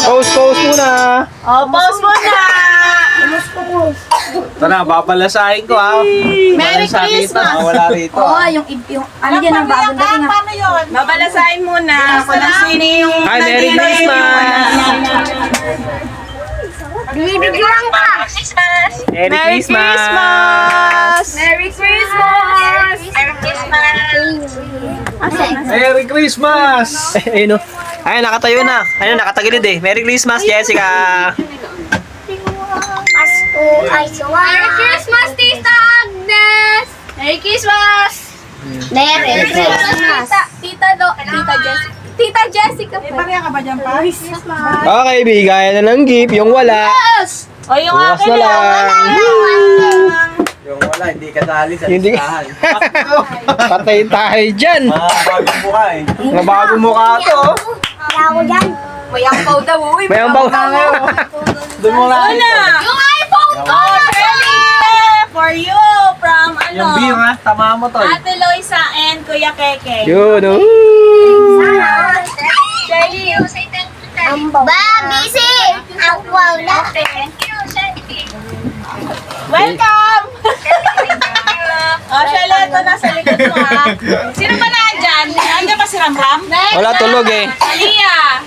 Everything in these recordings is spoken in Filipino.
Post muna. Oh, pause muna. Tara, babalasahin ko ha. Merry Christmas. Wala rito. Oo, yung ano yan ang bagong dating ha. Paano yun? Babalasahin muna kung sino yung Hi, Merry Christmas! Bibigyan ka! Merry Christmas! Merry Christmas! Merry Christmas! Ayun o. Ay, nakatayo na. Ayun, nakatagilid eh. Merry Christmas, Jessica! Merry Christmas, Tita Agnes! Merry Christmas! Merry Christmas! Tita Jessica. Tita Jessica. Pariya ka ba dyan, pa? Okay, bigayan na ng gift. Yung wala. O, yung Bukas akin na lang. Yung wala, hindi ka dali sa Hindi. listahan. Patay tayo dyan. Mga bagong mukha eh. Mga bagong mukha to. oh. Ako dyan. May ampaw daw. May ambaw. Doon mo lang. Una! Yung iPhone ko! Oh, Shirley! For you! From Yung beer ano? ha, tama mo to. Ate Loisa and Kuya Keke. Yun o. Shirley, Ba, busy! Ampaw na. welcome! Oh, Shirley, ito nasa likod mo ha. Sino ba nandyan? Nandiyan ba si Ramram? Wala tulog eh. Aliyah!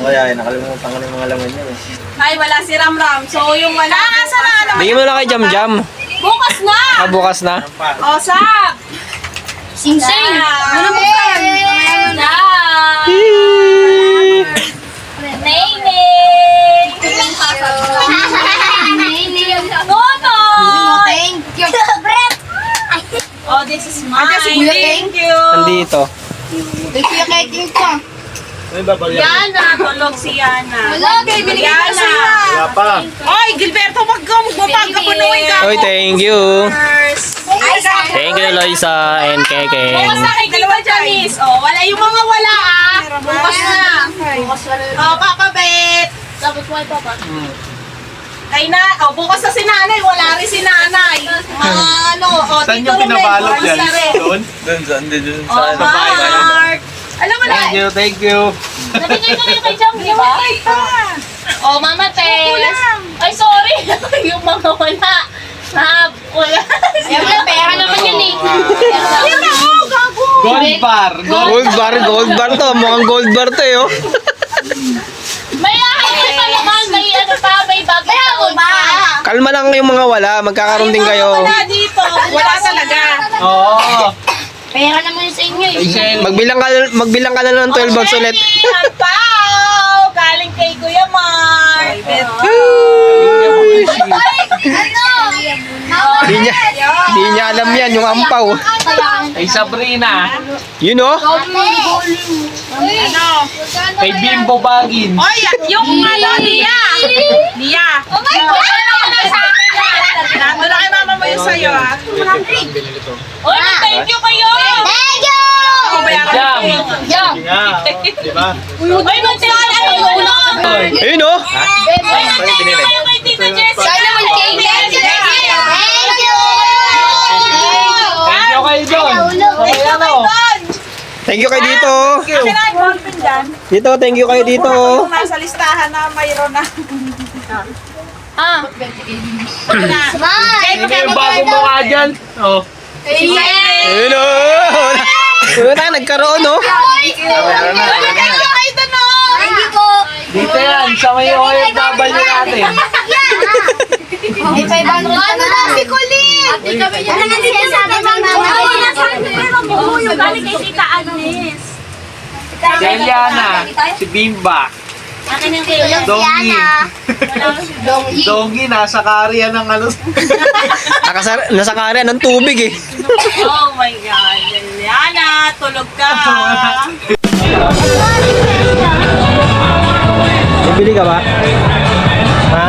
Kaya nakalimutan ko na yung mga laman niya eh. Ay, wala si Ramram. So, yung wala. Asa na naman? Bigyan mo na kay Jam Jam. Bukas na! Bukas na. O, Sak! Sing-sing! Ano ba yan? Sak! Nainay! Nonoy! Thank you! Oh, this is mine. Thank you. Nandito. Thank you, Keking ko. Ano yung babagyan? Yana, tulog si Yana. Wala, kay binigyan ko Yana. siya. Wala pa. Oy, Gilberto, wag kang magpapapunuin ka. Oy, thank you. Ay, Thank you, Loisa and Keke. bukas na kay dalawa Janice. Oh, wala yung mga wala ah. Bukas na. Oh, Papa Bet. Tapos mo ito pa. Kay na, oh, bukas na si nanay. Wala rin si nanay. Ano, oh, Saan Tito yung Ruben, pinabalot bukas yan? na rin. Doon? Doon Oh, sa bahay na yun. Mark. Alam mo na, Thank you, thank you. nabigay ko na yung kay Jam, di ba? Oh, Mama Tess. Ay, sorry. Yung mga wala. Wala. Siyempre, pera naman yun eh. Yun na, oh, gago. Gold bar. Gold bar to. Mukhang gold bar to eh. Oh. May ahay pa naman. May ano pa, may bag. May ako ba? Kalma lang yung mga wala. Magkakaroon din kayo. Wala dito. Wala talaga. Oo. Pera naman yun sa inyo eh. Magbilang ka na ng 12 bucks ulit. Ang pao. Galing kay Kuya Mark. Ano? Di niya alam yan, yung ampaw. Kay Sabrina. You know? Ano? Kay Bimbo Bagin. Oy, yung ano, Lia. Lia. Oh my God! Nandun na kay mama mo yung sa'yo, ha? Oy, thank you kayo. Thank you! Bayaran ko. Jom! Diba? Oy, magtiwala ano yung ulo. Ayun oh. Oy, mag-thank you kayo kay Tita Jessica. Sana mag-thank you! Thank you! Thank you kayo doon. Thank you kay Don. Thank you kayo dito. Akin na yung ballpen dyan. Dito, thank you kayo dito. Kung nasa listahan na mayroon na. Smile! Kaya Hindi yung bagong mukha dyan. Oh. Ayun oh. Wala, nagkaroon oh. Thank you! Thank you kay Don. Thank you po! Dito yan, sa may OFW natin. May 500 ano na si Colin? Ano na siya sa akin ng mama? Yung galing kay Tita Agnes. Si Eliana, si Bimba. Akin yung kay Donggi. Donggi, nasa karya ng ano. Nasa kanya ng tubig eh. Oh my God. Liana, tulog ka. Bibili ka ba? Ha?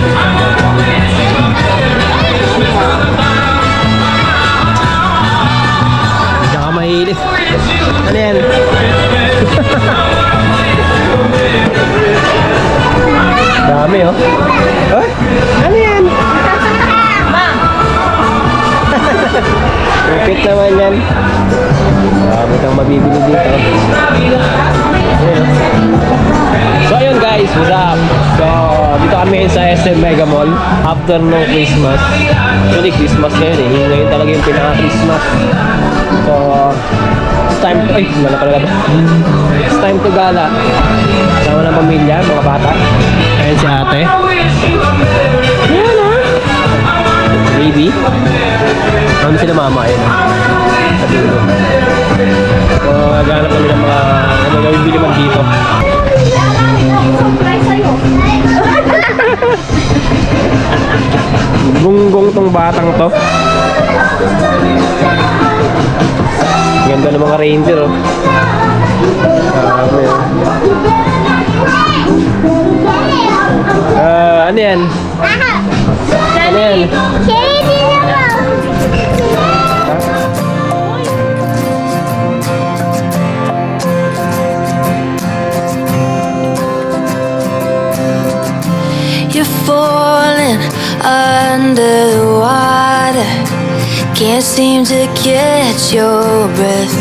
Hindi ka mahilig. Ano yan? Dami oh. Oh? Ano yan? Lupit naman yan. Marami kang mabibili dito. Ayan, oh. So ayun guys. What's up? So, dito kami ngayon sa SM Mega Mall after no Christmas. Actually, Christmas ngayon eh. Ngayon talaga yung pinaka-Christmas. So, it's time to... Ay, wala pala ba? It's time to gala. Sama ng pamilya, mga bata. Ayan si ate. Ayan ah. Baby. Ano sila mama? Ayan. Sa dulo. So, naghanap kami ng mga... Ano gawin bili man dito. Gunggong tong batang to. Ganda ng mga reindeer oh. Ano yan? Ano yan? You're falling under the water. Can't seem to catch your breath.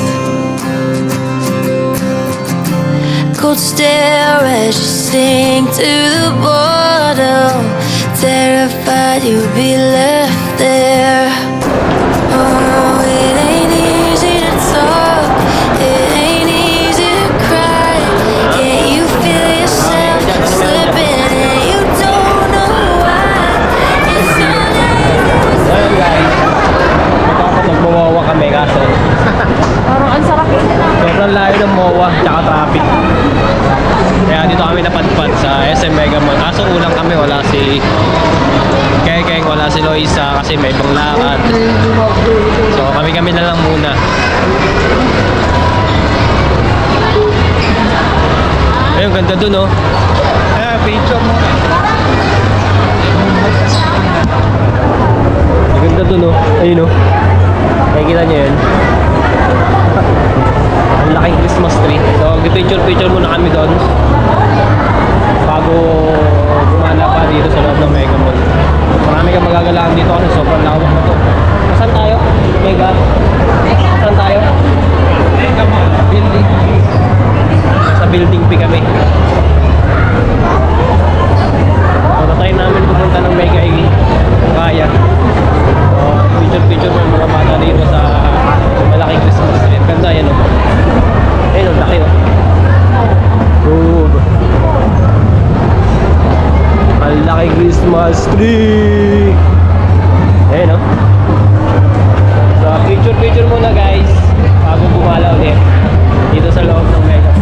Cold stare as you sink to the bottom. Terrified you'll be left there. Oh, it ain't easy to talk. It ain't easy to cry. Can't you feel yourself slipping and you don't know why? It's so nice. Ayun guys. Tapos nagmawawa kami kaso. Parang ang sarap yun na. Sobrang layo ng MOA tsaka traffic. Kaya dito kami napadpad sa SM Mega Mall. Kaso ulang kami, wala si Kekeng, wala si Loisa kasi may ibang lakad. So kami na lang muna. Ayun, ganda dun oh. Picture mo. Ganda dun oh. Ayun oh. Nakikita niyo yun. Ang laking Christmas tree. So, picture muna kami doon bago gumana pa dito sa loob ng Mega Mall. Marami kang magagalaan dito kasi sobrang lawak na to. Saan tayo? Mega? Saan tayo? Mega Mall. Building. Sa building P kami. So, natry namin pupunta ng Mega kung kaya. So, picture mo yung mga bata dito sa malaking Christmas tree. Ganda yan o. Ayun o, laki o. Ang laki Christmas tree. Ayun o. So, picture muna guys bago bumala ulit dito sa loob ng Mega.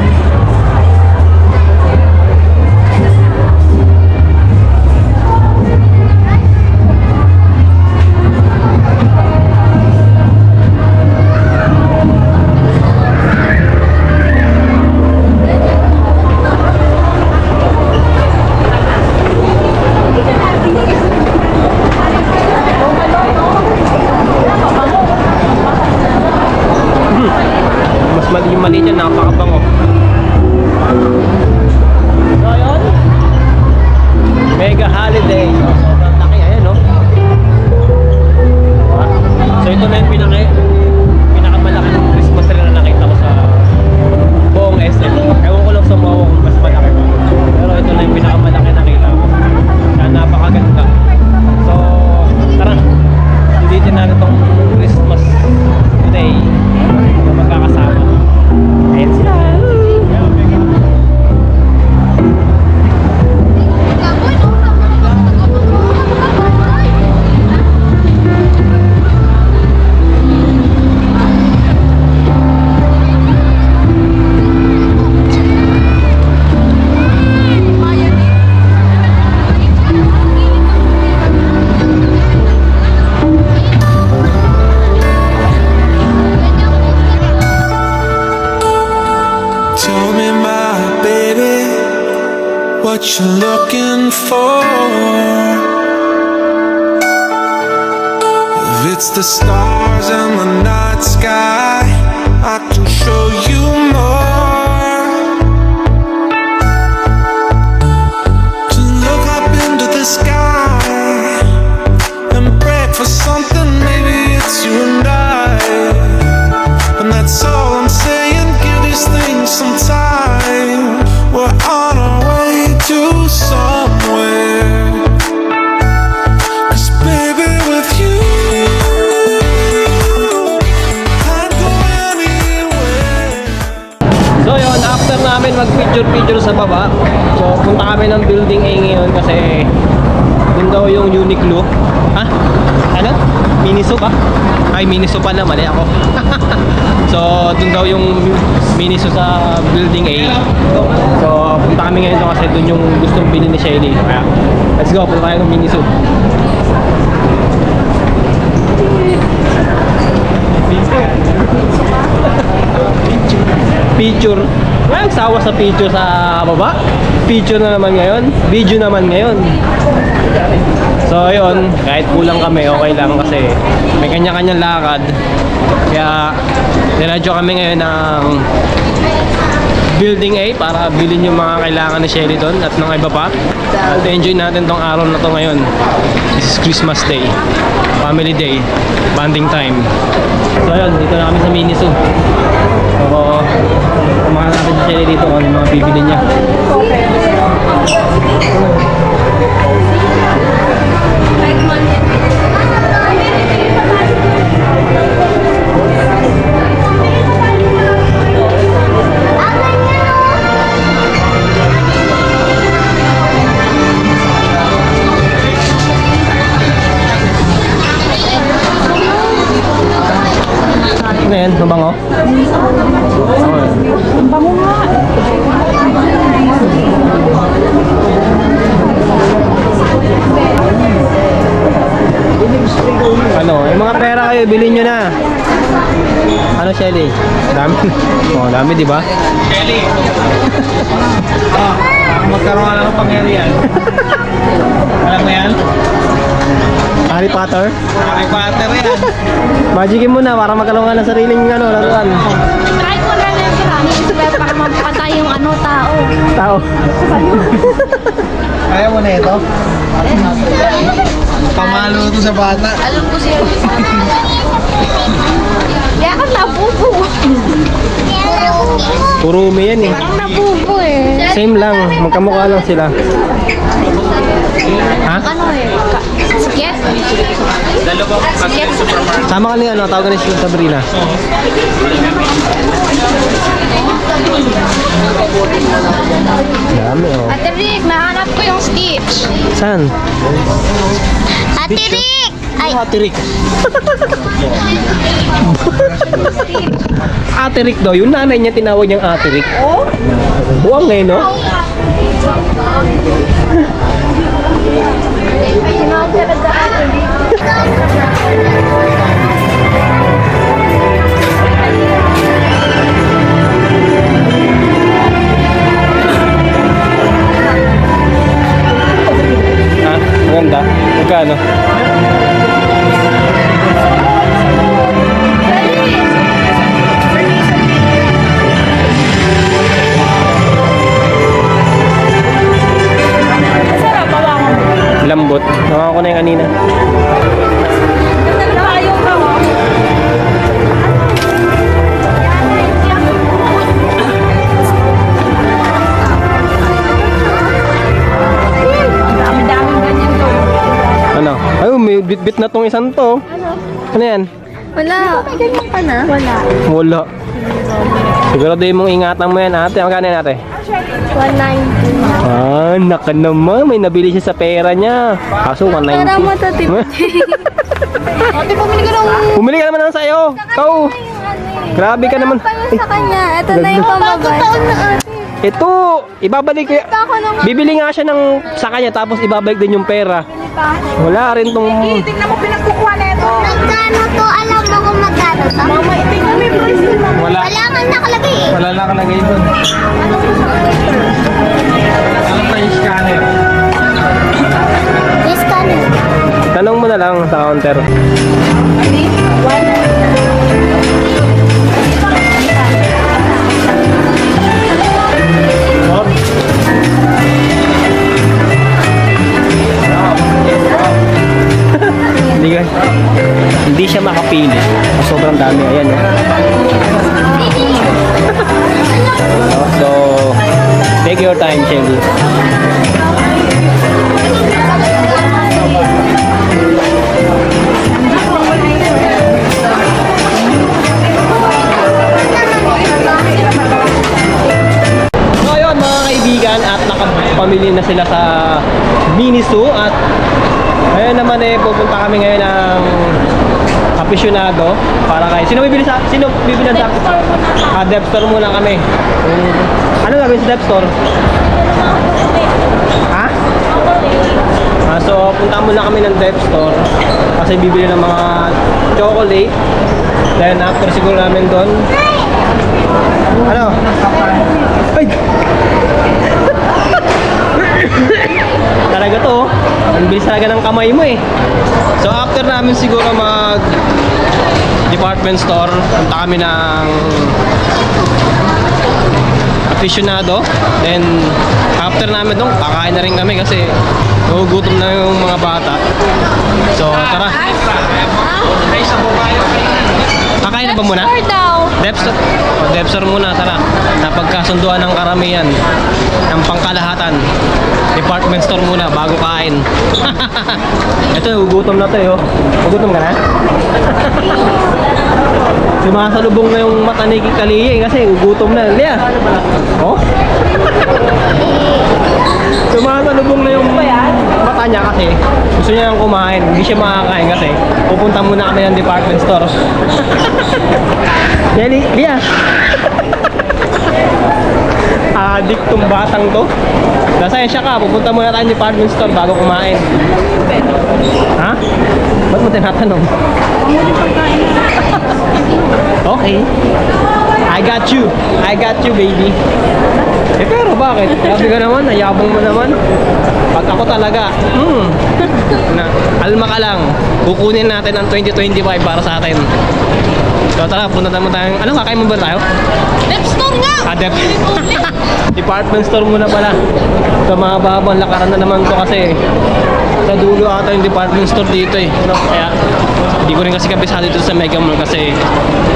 Yung mali niya, napakabango. So, ayun. Mega holiday. So, sobrang laki. Ayan, no? So, ito na yung pinakamalaking Christmas tree na nakita ko sa buong SM. Ewan ko lang sa mga kung mas malaki pa. Pero ito na yung pinakamalaki na nakita ko. Kaya napakaganda. So, tara. Sulitin natin itong Christmas day na magkakasama. Ayan sila. Tell me, my baby, what you looking for? If it's the stars and the night sky, I can show you more. To look up into the sky and pray for something, maybe it's you and I. And that's all I'm saying, give these things some time. We're on our way to picture sa baba. So, punta kami ng building A ngayon kasi dun daw yung Uniqlo. Ha? Ano? Miniso ba? Ay, Miniso pala. Mali ako. So, dun daw yung Miniso sa building A. So, punta kami ngayon doon kasi dun yung gustong bilhin ni Shelly. Kaya, let's go. Punta tayo ng Miniso. Picture. Ay, sawa sa picture sa baba. Picture na naman ngayon. Video naman ngayon. So, ayun. Kahit kulang kami, okay lang kasi may kanya-kanyang lakad. Kaya, niradyo kami ngayon ng Building A para bilhin yung mga kailangan ni Shelly doon at ng iba pa. At enjoy natin tong araw na to ngayon. This is Christmas Day. Family Day. Bonding time. So, ayun. Dito na kami sa Miniso. So, kumahan natin si Shelly dito kung ano yung mga bibili niya. Ano yan? Mabango? Mabango nga. Ano? Yung mga pera kayo, bilhin nyo na. Ano, Shelly? Dami? Oh, dami, di ba? Shelly! Magkaroon ka lang ng pangyarihan. Alam mo yan? Harry Potter? Harry Potter yan. Magicin mo na para magkaroon ka ng sariling laruan. Try ko na lang yung Super para mapatay yung tao. Tao. Kaya mo na ito? Pamalo ito sa bata. Alam ko siya. Kaya ka nabubo. Kurumi yan eh. Parang nabubo eh. Same lang. Magkamukha lang sila. Ha? Ano eh? Skit? Skit? Sama ka ni ano, tawagan ni si Sabrina. Dami oh. Ate Rick, nahanap ko yung Stitch. Saan? Ate Rick! Ay, Ate Rick. Ate Rick daw. Yung nanay niya tinawag niyang Ate Rick. Oh? Buwang ngayon, no? Ha? Maganda. Magkano? Lambot. Nakakuha ko na yung kanina. Ano? Ay, may bit-bit na tong isang to. Ano yan? wala. May ganyan pa na? Wala. Wala. Siguro din mong ingatan mo yan, ate. Magkano yan, ate? 190. Ah, naka naman. May nabili siya sa pera niya. Kaso 190. Para mo ito, tip. Ate, pumili ka ng... Bumili ka naman ng sayo. Kau. Grabe ka naman. Paano sa kanya? Ito na yung pamabay. Ito, ibabalik ko. Bibili nga siya ng sa kanya tapos ibabalik din yung pera. Wala rin tong... Tingnan mo pinagkukuha na ito. Magkano to? Alam mo kung magkano to? Mama, itingnan mo yung price mo. Wala. Wala nga nakalagay eh. Wala lang nakalagay doon. Ano pa yung scanner? Yes, kano? Tanong mo na lang sa counter. Hindi siya makapili. Sobrang dami. Ayan. So, take your time, Shelly. So ayun mga nakapamili na sila sa Miniso at ngayon naman pupunta kami ngayon ng aficionado para kay sino bibili sa Dep Store muna kami. Ano gagawin sa Dep Store? Ha? So punta muna kami ng Dep Store kasi bibili ng mga chocolate. Then after siguro namin doon ano? Ay! Talaga to, ang bilis talaga ng kamay mo eh. So after namin siguro mag department store, punta kami ng aficionado. Then after namin doon, kakain na rin kami kasi nagugutom na yung mga bata. So tara. Kakain na ba muna? Dep Store. Dep Store muna, tara. Napagkasunduan ng karamihan ng pangkalahatan. Department store muna bago kain. Ito, gugutom na to eh. Gugutom ka na? Sumasalubong na yung mata ni Kaliya eh, kasi gugutom na. Lia! Oh? Sumasalubong na yung mata niya kasi gusto niya nang kumain. Hindi siya makakain kasi pupunta muna kami ng department store. Lia! Adik tong batang to. Nasayensya ka, pupunta muna tayo ng department store bago kumain. Ha? Ba't mo tinatanong? Okay. I got you baby. Eh pero bakit? Sabi ka naman, nayabang mo naman. Pag ako talaga, na, alma ka lang. Kukunin natin ang 2025 para sa atin. So tara, punta naman tayo. Ano, kakain mo ba tayo? Dep Store nga! Dep Department store muna pala. So mahabang lakaran na naman to kasi sa dulo ata yung department store dito eh. No? Kaya hindi ko rin kasi kabisado dito sa Mega Mall kasi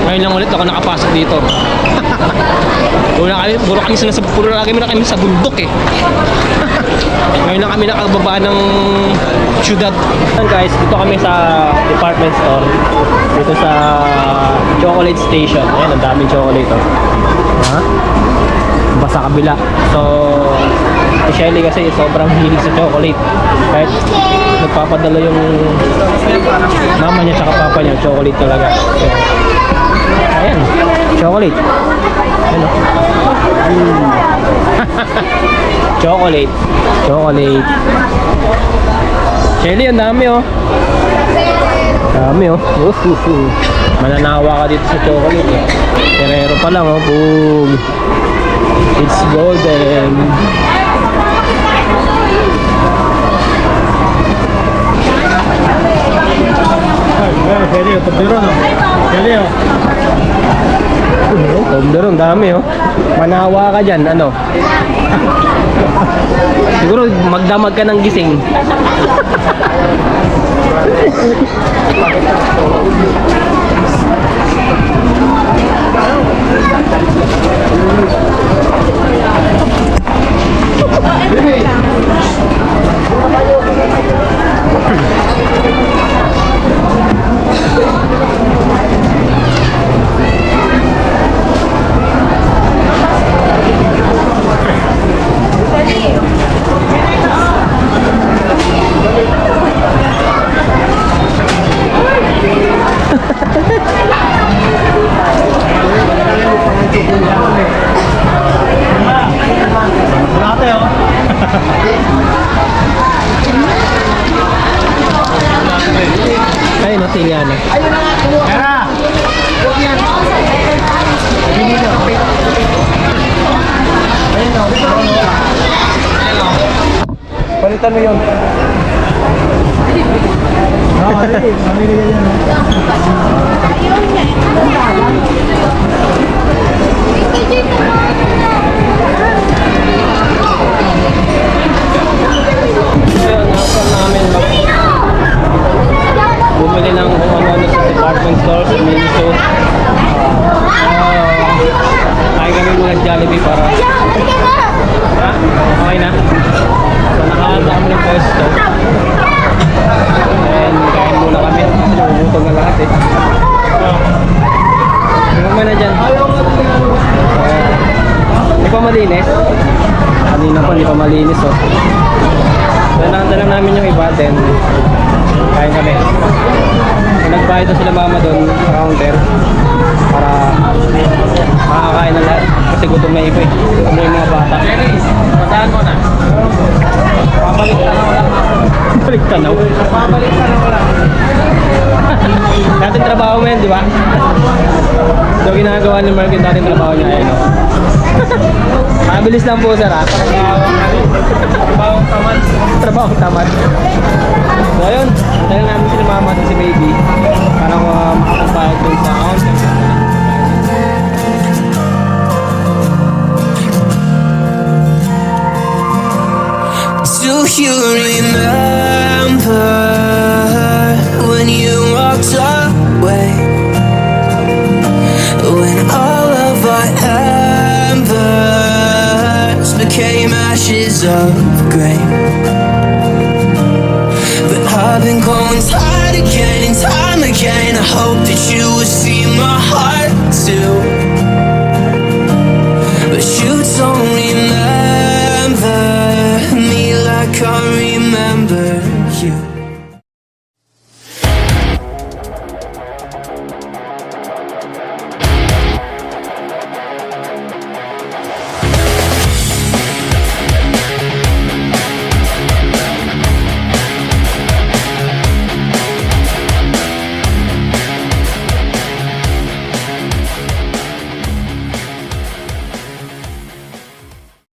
ngayon lang ulit ako nakapasok dito. Puro kami sa bundok eh. Ngayon lang kami nakababa ng syudad. Guys, dito kami sa department store. Dito sa chocolate station. Ayan, ang daming chocolate oh. Ha? Basta kabila. So, si Shelly kasi sobrang hilig sa chocolate. Kahit nagpapadala yung mama niya tsaka papa niya, chocolate talaga. So, ayan, chocolate. Ayan o. Chocolate. Shelly, ang dami oh. Dami oh. Mananawa ka dito sa chocolate eh. Ferrero pa lang oh. Boom. It's golden. Shelly, Toblerone oh. Shelly oh. Toblerone, dami oh. Manawa ka dyan, ano? Siguro magdamag ka ng gising. Ay, natinga na. Palitan mo yun. Bumili ng kung ano sa department store sa Miniso. Ay kami muna Jollibee para ha? Okay na? So nakahanda kami ng pwesto. And kain muna kami. Nagugutom na lahat eh. Tingnan mo na dyan. Kanina pa, hindi pa malinis oh. Nananda lang namin yung iba, then kain kami. So, nagbayad na sila mama doon sa counter para makakain na lahat kasi gutom na iba eh. Ano yung mga bata. Pataan mo na. Pabalik ka na wala. Pabalik ka na wala. Pabalik ka na wala. Dating trabaho mo yan, di ba? So ginagawa ni Mark yung dating trabaho niya, ayun o. Mabilis lang po sir ha. Trabahong tamad. Trabahong tamad. So ayun, antayin namin si mama at si baby para makapagbayad dun sa counter. Do you remember when you walked away? When all of our embers became ashes of grey. But I've been going time again and time again. I hope that you will see my heart too.